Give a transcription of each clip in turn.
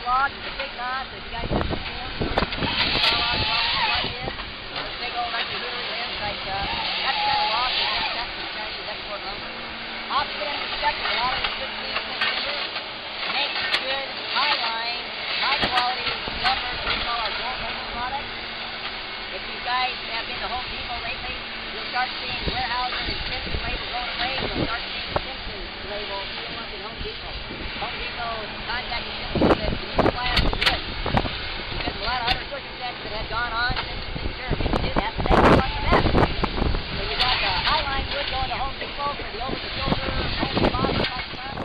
log, it's a big knot, so if you guys ever see them, what it is. Those big old under-here limbs, like, that's kind of log, that's the Chinese export lumber. Opposite end of the spectrum, a lot of the 16-inch timber makes good, high-line, high-quality lumber we call our gold label products. If you guys have been to Home Depot lately, you'll start seeing Weyerhaeuser and Simpson label going away. You'll start seeing the Simpson label being ones in Home Depot. Home Depot contacted Simpson and said, "Can you supply us with wood?" Because a lot of other circumstances that had gone on, Simpson said, "Sure, we can do that, but they don't want the best." So you got the high-line wood going to Home Depot for the over-the-shoulder, home-the-body type stuff.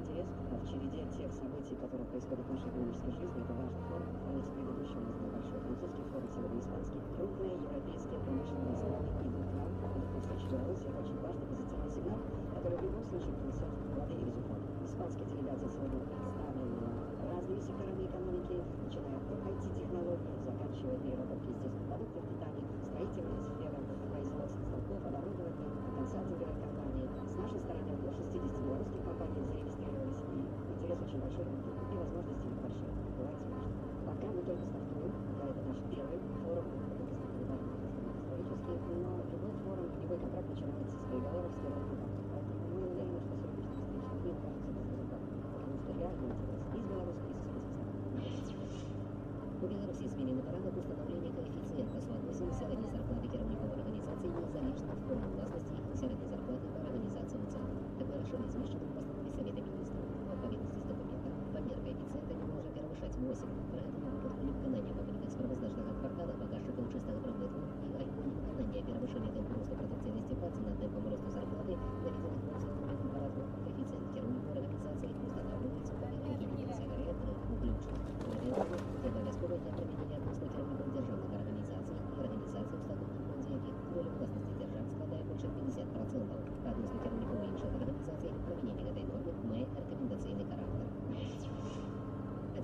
интерес в череде тех событий, которые происходят в нашей экономической жизни. Это важный форум. Предыдущий у нас был большой французский форум, сегодня испанский. Крупные европейские промышленные страны идут к нам, идут навстречу Беларуси. Это очень важный позитивный сигнал, который в любом случае принесет плоды и результаты. Испанская делегация сегодня представлена разными секторами экономики, начиная от IT-технологий, заканчивая переработкой естественных продуктов питания, строительная сфера, производства станков, оборудования, консалтинговые компании. С нашей стороны около 60 белорусских компаний зарегистрировались, и интерес очень большой, и возможности большие. Бывает смешно. Пока мы только стартуем, да, это наш первый форум, исторический, но любой форум, любой контракт начинается с переговоров, с первого контакта. Поэтому мы уверены, что сегодняшний встречный день окажется результатом, потому что реальный интерес и с белорусской, и с испанской. У Беларуси змінені порядок установлення коефіцієнта соотносин середньої зарплати керівників організацій незалежно від форми власності середньої зарплати по організаціям у цілому. Таке рішення зміщено в постанові Совета Міністрів. В відповідності з документом помір коефіцієнта не може перевищати 8. При цьому випадку невиконання публіки справоздачного квартала показчиків чистого прибутку і альбо невиконання перевищення темпу росту продуктивності праці над темпом росту зарплати, наведених в установленому порядку коефіцієнт керівників організацій встановлюється по переліку секретаря включно. Для обов'язково для проведення відносно керівників державних організацій і організацій, в статутній фонді яких доля власності держав складає більше 50%, а відносно керівників інших організацій проведення этой норми має рекомендаційний характер.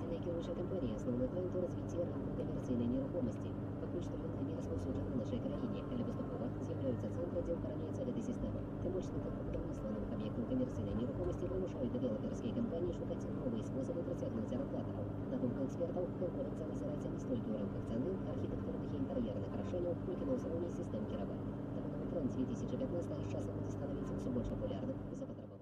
Отдельная керующая компания основана на развития рынка коммерційної нерухомості. Пакуль што ён не распаўсюджаны ў нашай краіне, але паступова з'яўляюцца цэнтры, дзе ўкараняецца гэта сістэма. Тым больш на тэмпу будаўніцтва новых аб'ектаў камерцыйнай нерухомасці прымушаюць дэвелаперскія кампаніі шукаць новыя спосабы прыцягнуць арандатараў. На думку экспертаў, конкурэнцыя назіраецца не столькі ў рамках цаны, архітэктурных і інтэр'ерных рашэнняў, колькі на ўзроўні сістэм кіравання. Таму новы тренд 2015 з часам будзе становіцца ўсё больш папулярным і запатрабаваным.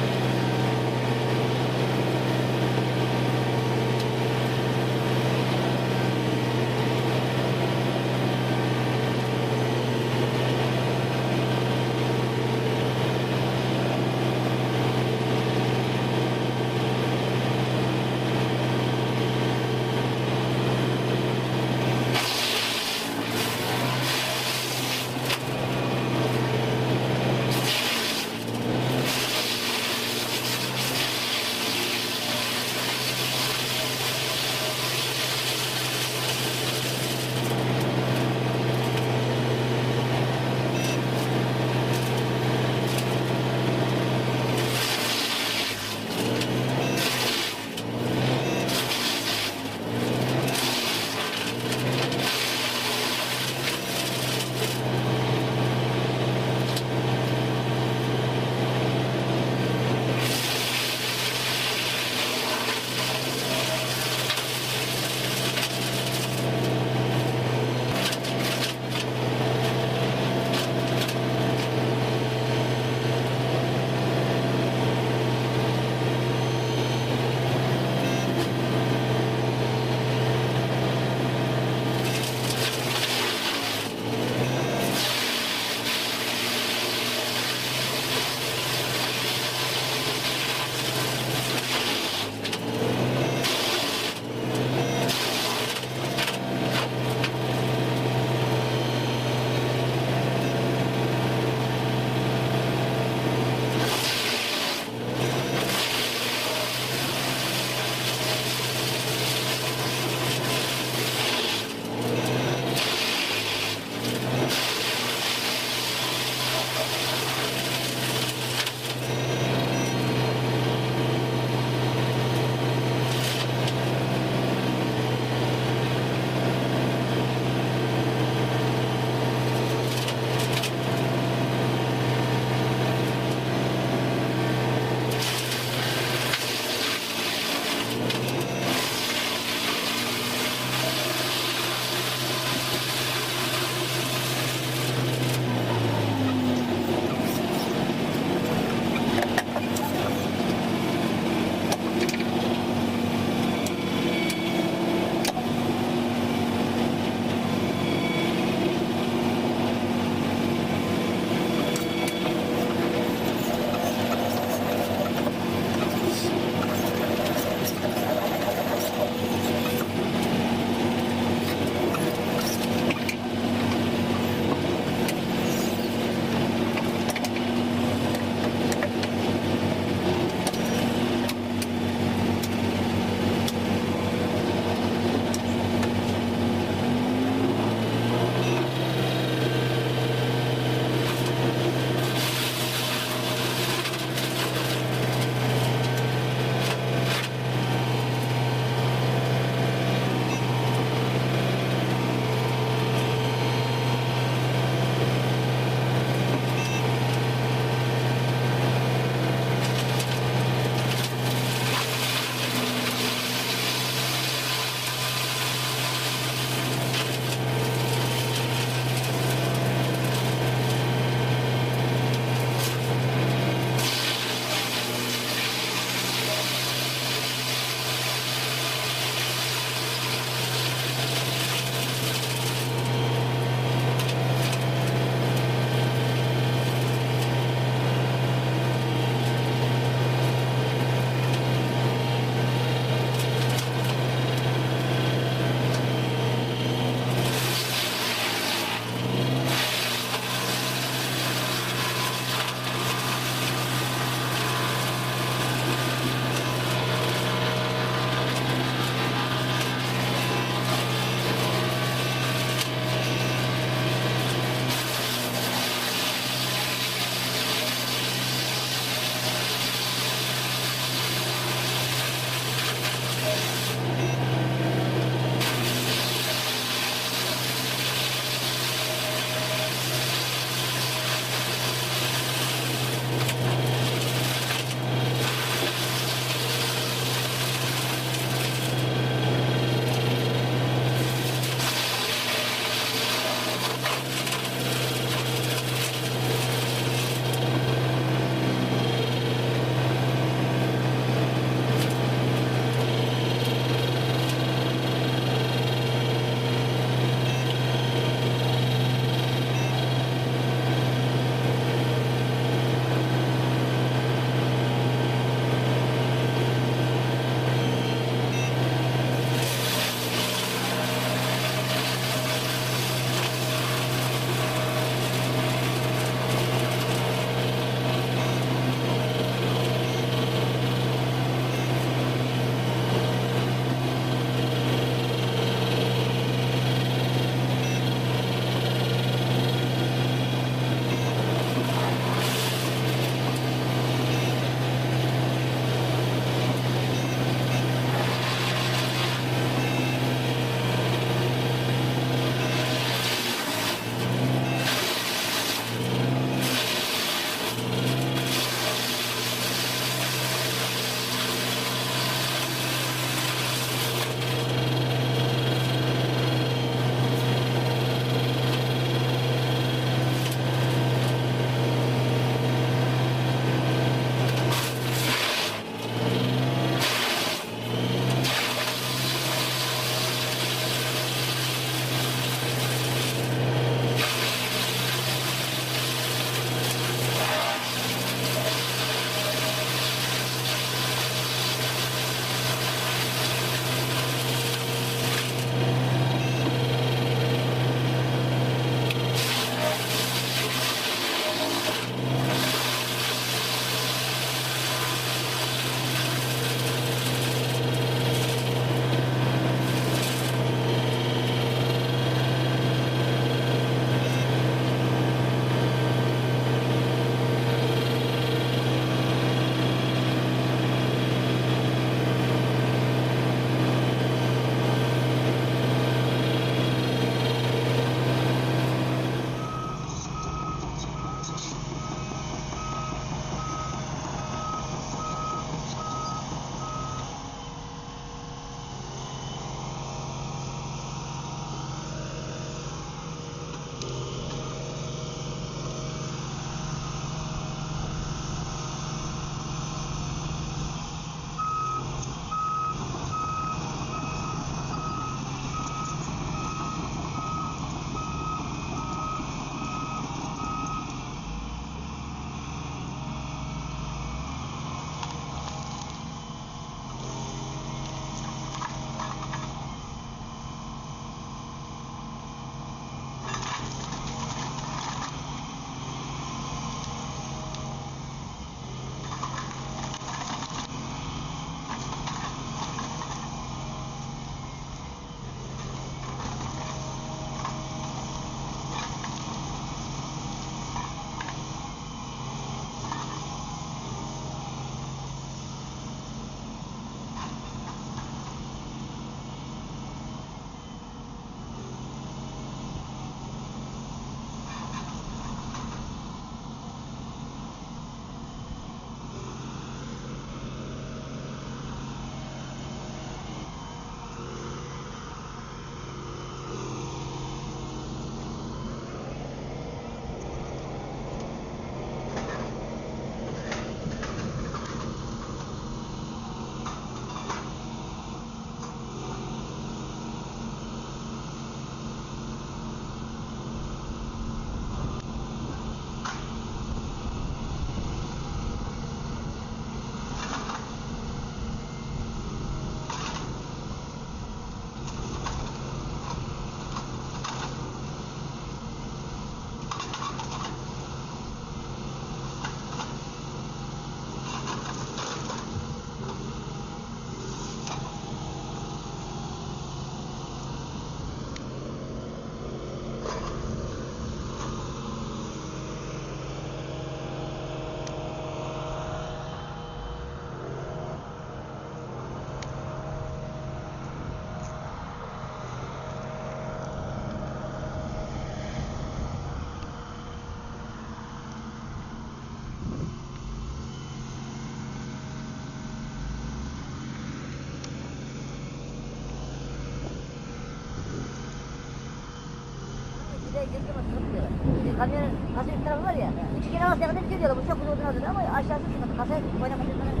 Türkiye mi sıkıntı diyorlar. Kamyonun kasa üst tarafı var ya. İki kere bas yakında bitiyor diyorlar. Bu çok güzel olduğunu ama aşağısı sıkıntı. Kasaya oynamak için